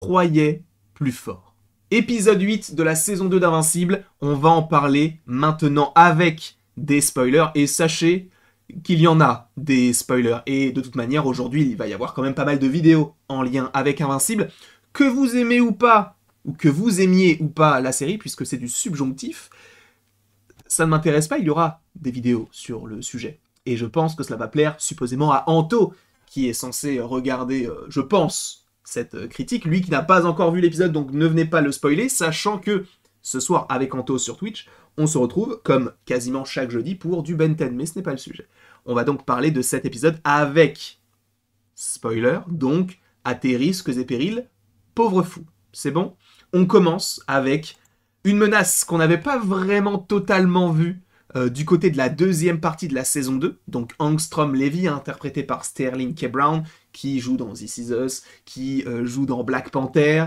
croyait plus fort. Épisode 8 de la saison 2 d'Invincible, on va en parler maintenant avec des spoilers, et sachez qu'il y en a des spoilers, et de toute manière, aujourd'hui, il va y avoir quand même pas mal de vidéos en lien avec Invincible, que vous aimez ou pas, ou que vous aimiez ou pas la série, puisque c'est du subjonctif, ça ne m'intéresse pas, il y aura des vidéos sur le sujet. Et je pense que cela va plaire supposément à Anto, qui est censé regarder, je pense, cette critique, lui qui n'a pas encore vu l'épisode, donc ne venez pas le spoiler, sachant que ce soir, avec Anto sur Twitch, on se retrouve, comme quasiment chaque jeudi, pour du Ben 10, mais ce n'est pas le sujet. On va donc parler de cet épisode avec spoiler, donc à tes risques et périls, pauvre fou. C'est bon ? On commence avec une menace qu'on n'avait pas vraiment totalement vue du côté de la deuxième partie de la saison 2, donc Angstrom Levy, interprété par Sterling K. Brown, qui joue dans This Is Us, qui joue dans Black Panther,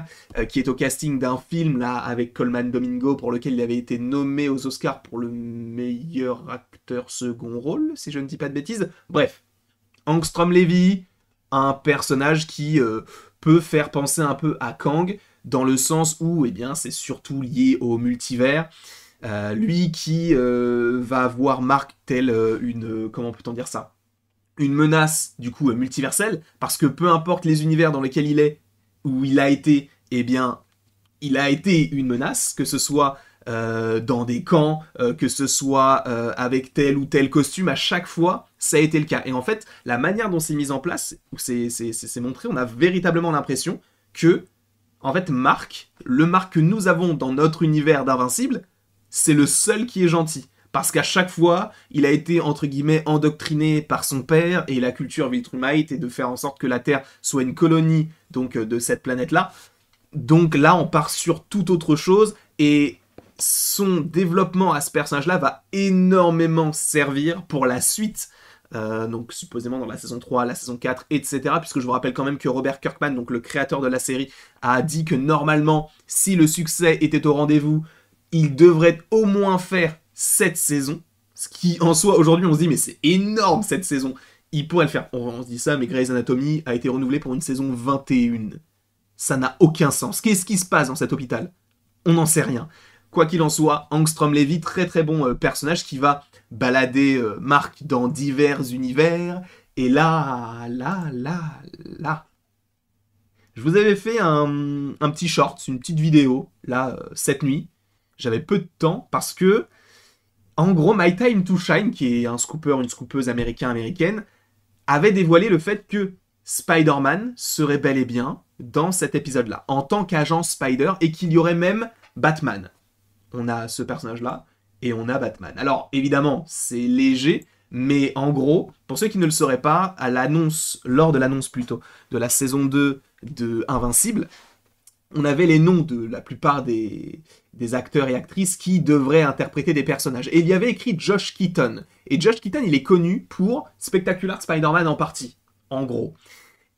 qui est au casting d'un film là avec Colman Domingo, pour lequel il avait été nommé aux Oscars pour le meilleur acteur second rôle, si je ne dis pas de bêtises. Bref, Angstrom Levy, un personnage qui peut faire penser un peu à Kang, dans le sens où, eh bien, c'est surtout lié au multivers. Lui qui va voir Mark tel une... comment peut-on dire ça ? Une menace, du coup, multiverselle, parce que peu importe les univers dans lesquels il est, où il a été, eh bien, il a été une menace, que ce soit dans des camps, que ce soit avec tel ou tel costume, à chaque fois, ça a été le cas. Et en fait, la manière dont c'est mis en place, où c'est montré, on a véritablement l'impression que, en fait, Mark, le Mark que nous avons dans notre univers d'Invincible, c'est le seul qui est gentil. Parce qu'à chaque fois, il a été, entre guillemets, endoctriné par son père et la culture Viltrumite, et de faire en sorte que la Terre soit une colonie donc de cette planète-là. Donc là, on part sur toute autre chose, et son développement à ce personnage-là va énormément servir pour la suite, donc supposément dans la saison 3, la saison 4, etc. Puisque je vous rappelle quand même que Robert Kirkman, donc le créateur de la série, a dit que normalement, si le succès était au rendez-vous, il devrait au moins faire 7 saisons, ce qui en soi, aujourd'hui on se dit mais c'est énorme cette saison, il pourrait le faire. On se dit ça, mais Grey's Anatomy a été renouvelé pour une saison 21. Ça n'a aucun sens. Qu'est-ce qui se passe dans cet hôpital ? On n'en sait rien. Quoi qu'il en soit, Angstrom Levy, très très bon personnage qui va balader Mark dans divers univers, et là, je vous avais fait un petit short, une petite vidéo, là, cette nuit. J'avais peu de temps parce que, en gros, My Time to Shine, qui est un scooper, une scoopeuse américaine, avait dévoilé le fait que Spider-Man serait bel et bien dans cet épisode-là, en tant qu'agent Spider, et qu'il y aurait même Batman. On a ce personnage-là, et on a Batman. Alors, évidemment, c'est léger, mais en gros, pour ceux qui ne le sauraient pas, lors de l'annonce plutôt, de la saison 2 de Invincible, on avait les noms de la plupart des acteurs et actrices qui devraient interpréter des personnages. Et il y avait écrit Josh Keaton. Et Josh Keaton, il est connu pour Spectacular Spider-Man en partie, en gros.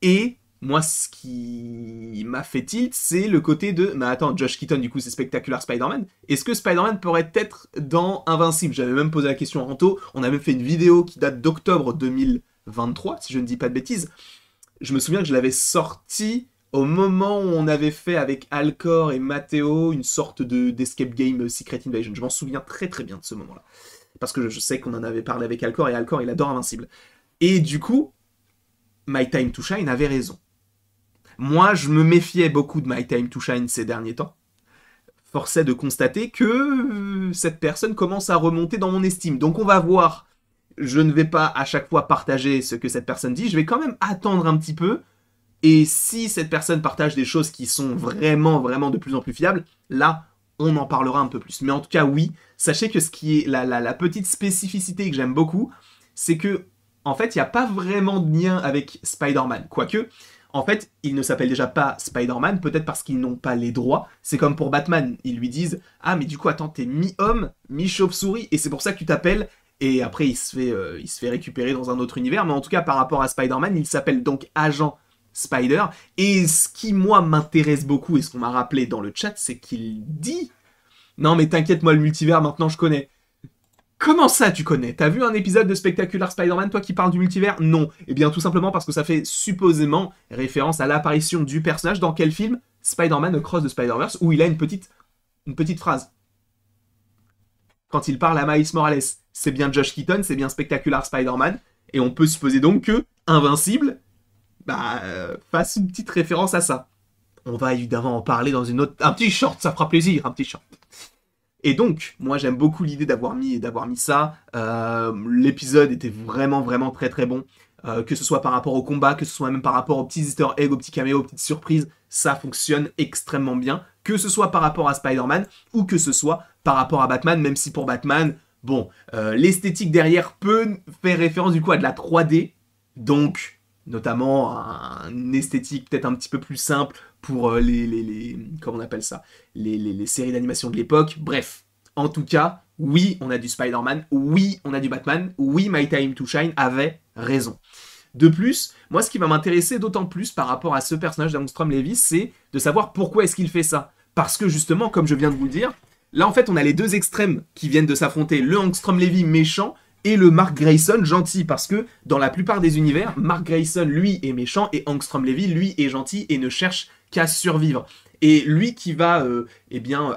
Et moi, ce qui m'a fait tilt, c'est le côté de... Mais attends, Josh Keaton, du coup, c'est Spectacular Spider-Man. Est-ce que Spider-Man pourrait être dans Invincible ? J'avais même posé la question à Anto. On avait fait une vidéo qui date d'octobre 2023, si je ne dis pas de bêtises. Je me souviens que je l'avais sorti au moment où on avait fait avec Alcor et Matteo une sorte d'escape game Secret Invasion. Je m'en souviens très très bien de ce moment-là. Parce que je sais qu'on en avait parlé avec Alcor, et Alcor, il adore Invincible. Et du coup, My Time to Shine avait raison. Moi, je me méfiais beaucoup de My Time to Shine ces derniers temps. Force est de constater que cette personne commence à remonter dans mon estime. Donc on va voir. Je ne vais pas à chaque fois partager ce que cette personne dit. Je vais quand même attendre un petit peu. Et si cette personne partage des choses qui sont vraiment, vraiment de plus en plus fiables, là, on en parlera un peu plus. Mais en tout cas, oui, sachez que ce qui est la petite spécificité que j'aime beaucoup, c'est que, en fait, il n'y a pas vraiment de lien avec Spider-Man. Quoique, en fait, il ne s'appelle déjà pas Spider-Man, peut-être parce qu'ils n'ont pas les droits. C'est comme pour Batman, ils lui disent « Ah, mais du coup, attends, t'es mi-homme, mi-chauve-souris, et c'est pour ça que tu t'appelles... » Et après, il se fait récupérer dans un autre univers. Mais en tout cas, par rapport à Spider-Man, il s'appelle donc Agent Spider. Et ce qui, moi, m'intéresse beaucoup, et ce qu'on m'a rappelé dans le chat, c'est qu'il dit « Non, mais t'inquiète, moi, le multivers, maintenant, je connais. » Comment ça, tu connais ? T'as vu un épisode de Spectacular Spider-Man, toi, qui parle du multivers ? Non. Eh bien, tout simplement parce que ça fait supposément référence à l'apparition du personnage dans quel film ? Spider-Man Across the Spider-Verse, où il a une petite phrase. Quand il parle à Miles Morales, c'est bien Josh Keaton, c'est bien Spectacular Spider-Man, et on peut supposer donc que Invincible fasse une petite référence à ça. On va évidemment en parler dans une autre... Un petit short, ça fera plaisir, un petit short. Et donc, moi j'aime beaucoup l'idée d'avoir mis ça. L'épisode était vraiment, vraiment très très bon. Que ce soit par rapport au combat, que ce soit même par rapport aux petits easter eggs, aux petits caméos, aux petites surprises, ça fonctionne extrêmement bien. Que ce soit par rapport à Spider-Man, ou que ce soit par rapport à Batman, même si pour Batman, bon, l'esthétique derrière peut faire référence du coup à de la 3D, donc notamment une esthétique peut-être un petit peu plus simple pour comment on appelle ça, les séries d'animation de l'époque. Bref, en tout cas, oui, on a du Spider-Man, oui, on a du Batman, oui, My Time to Shine avait raison. De plus, moi ce qui va m'intéresser d'autant plus par rapport à ce personnage d'Angstrom Levy, c'est de savoir pourquoi est-ce qu'il fait ça. Parce que justement, comme je viens de vous le dire, là en fait on a les deux extrêmes qui viennent de s'affronter, le Angstrom Levy méchant et le Mark Grayson gentil, parce que dans la plupart des univers, Mark Grayson lui est méchant et Angstrom Levy lui est gentil et ne cherche qu'à survivre. Et lui qui va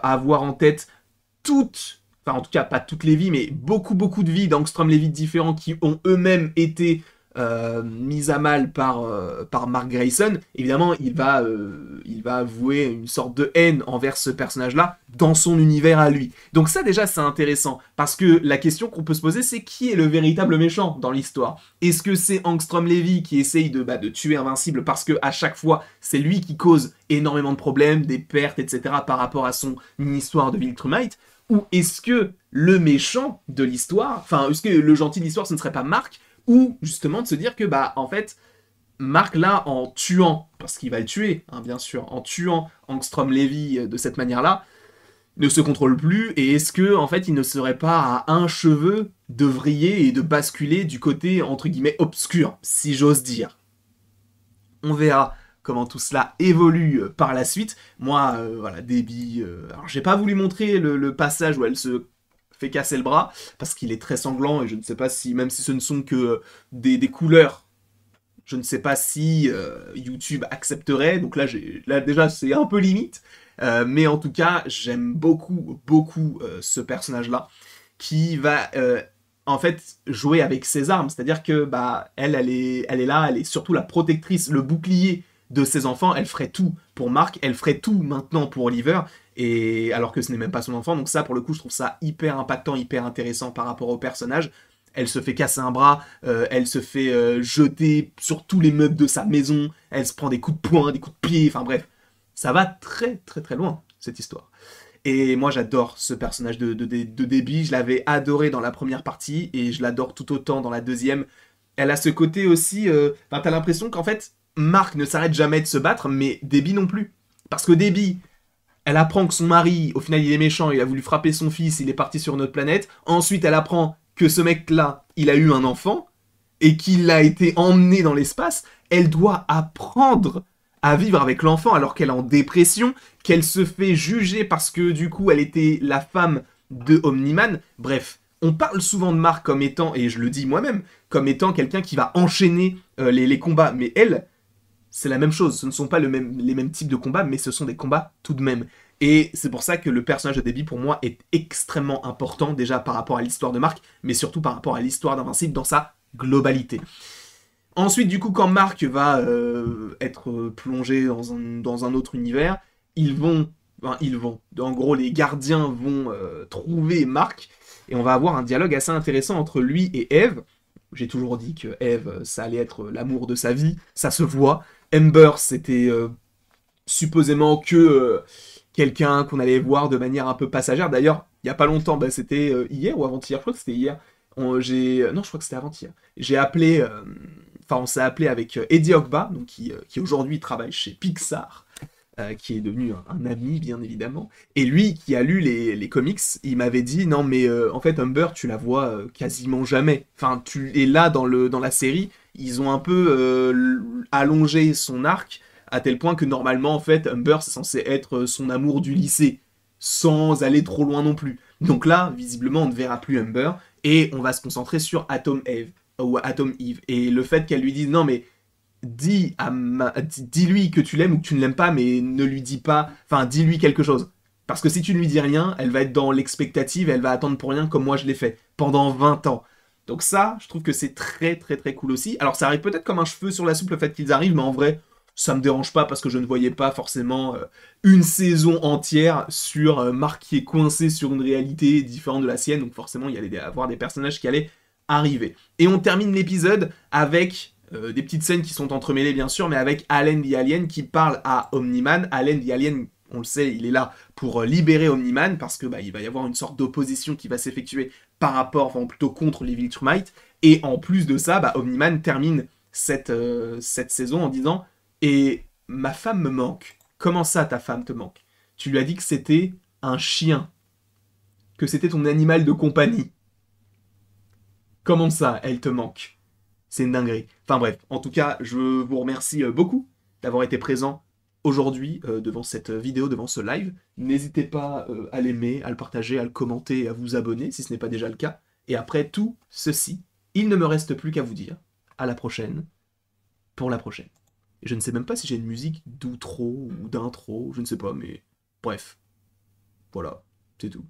avoir en tête enfin en tout cas pas toutes les vies, mais beaucoup de vies d'Angstrom Levy différents qui ont eux-mêmes été mise à mal par Mark Grayson, évidemment, il va avouer une sorte de haine envers ce personnage-là dans son univers à lui. Donc ça, déjà, c'est intéressant, parce que la question qu'on peut se poser, c'est qui est le véritable méchant dans l'histoire? Est-ce que c'est Angstrom Levy qui essaye de tuer Invincible parce que à chaque fois, c'est lui qui cause énormément de problèmes, des pertes, etc. par rapport à son histoire de Viltrumite? Ou est-ce que le méchant de l'histoire, enfin, est-ce que le gentil de l'histoire, ce ne serait pas Mark? Ou justement de se dire que, en fait, Mark, là, en tuant, parce qu'il va le tuer, hein, bien sûr, en tuant Angstrom Levy de cette manière-là, ne se contrôle plus, et est-ce que, en fait, il ne serait pas à un cheveu de vriller et de basculer du côté, entre guillemets, obscur, si j'ose dire. On verra comment tout cela évolue par la suite. Moi, voilà, Debbie... alors, j'ai pas voulu montrer le passage où elle se fait casser le bras, parce qu'il est très sanglant, et je ne sais pas si, même si ce ne sont que des couleurs, je ne sais pas si YouTube accepterait, donc là déjà c'est un peu limite, mais en tout cas j'aime beaucoup ce personnage-là, qui va en fait jouer avec ses armes, c'est-à-dire que elle est là, elle est surtout la protectrice, le bouclier de ses enfants, elle ferait tout pour Mark, elle ferait tout maintenant pour Oliver, et alors que ce n'est même pas son enfant, donc ça pour le coup je trouve ça hyper impactant, hyper intéressant par rapport au personnage. Elle se fait casser un bras, elle se fait jeter sur tous les meubles de sa maison, elle se prend des coups de poing, des coups de pied, enfin bref, ça va très loin cette histoire. Et moi j'adore ce personnage de Debbie, je l'avais adoré dans la première partie, et je l'adore tout autant dans la deuxième. Elle a ce côté aussi, t'as l'impression qu'en fait, Mark ne s'arrête jamais de se battre, mais Debbie non plus. Parce que Debbie, elle apprend que son mari, au final il est méchant, il a voulu frapper son fils, il est parti sur une autre planète. Ensuite elle apprend que ce mec-là, il a eu un enfant, et qu'il a été emmené dans l'espace. Elle doit apprendre à vivre avec l'enfant alors qu'elle est en dépression, qu'elle se fait juger parce que du coup elle était la femme de Omni-Man. Bref, on parle souvent de Mark comme étant, et je le dis moi-même, comme étant quelqu'un qui va enchaîner les combats, mais elle... c'est la même chose, ce ne sont pas les mêmes types de combats, mais ce sont des combats tout de même. Et c'est pour ça que le personnage de Debbie, pour moi, est extrêmement important, déjà par rapport à l'histoire de Mark, mais surtout par rapport à l'histoire d'Invincible dans sa globalité. Ensuite, du coup, quand Mark va être plongé dans un autre univers, en gros, les gardiens vont trouver Mark, et on va avoir un dialogue assez intéressant entre lui et Eve. J'ai toujours dit que Eve, ça allait être l'amour de sa vie, ça se voit. Amber, c'était supposément que quelqu'un qu'on allait voir de manière un peu passagère. D'ailleurs, il y a pas longtemps, c'était hier ou avant-hier, je crois que c'était hier. Non, je crois que c'était avant-hier. On s'est appelé avec Eddie Ogba, donc qui aujourd'hui travaille chez Pixar, qui est devenu un ami, bien évidemment. Et lui, qui a lu les comics, il m'avait dit, non mais en fait, Amber, tu la vois quasiment jamais. Enfin, et là, dans la série, ils ont un peu allongé son arc, à tel point que normalement, en fait, Amber, c'est censé être son amour du lycée, sans aller trop loin non plus. Donc là, visiblement, on ne verra plus Amber, et on va se concentrer sur Atom Eve. Et le fait qu'elle lui dise, non mais dis-lui que tu l'aimes ou que tu ne l'aimes pas, mais ne lui dis pas, enfin, dis-lui quelque chose. Parce que si tu ne lui dis rien, elle va être dans l'expectative et elle va attendre pour rien comme moi je l'ai fait pendant 20 ans. Donc ça, je trouve que c'est très très très cool aussi. Alors ça arrive peut-être comme un cheveu sur la soupe le fait qu'ils arrivent, mais en vrai, ça me dérange pas parce que je ne voyais pas forcément une saison entière sur Marc qui est coincé sur une réalité différente de la sienne, donc forcément il y allait avoir des personnages qui allaient arriver. Et on termine l'épisode avec des petites scènes qui sont entremêlées bien sûr, mais avec Allen the Alien qui parle à Omni-Man. Allen the Alien, on le sait, il est là pour libérer Omni-Man parce que il va y avoir une sorte d'opposition qui va s'effectuer par rapport, enfin plutôt contre les Viltrumites. Et en plus de ça, Omni-Man termine cette saison en disant « Et ma femme me manque. Comment ça, ta femme te manque ? Tu lui as dit que c'était un chien, que c'était ton animal de compagnie. Comment ça, elle te manque ? C'est une dinguerie. » Enfin bref, en tout cas, je vous remercie beaucoup d'avoir été présent aujourd'hui devant cette vidéo, devant ce live. N'hésitez pas à l'aimer, à le partager, à le commenter et à vous abonner si ce n'est pas déjà le cas. Et après tout ceci, il ne me reste plus qu'à vous dire à la prochaine pour la prochaine. Et je ne sais même pas si j'ai une musique d'outro ou d'intro, je ne sais pas, mais bref. Voilà, c'est tout.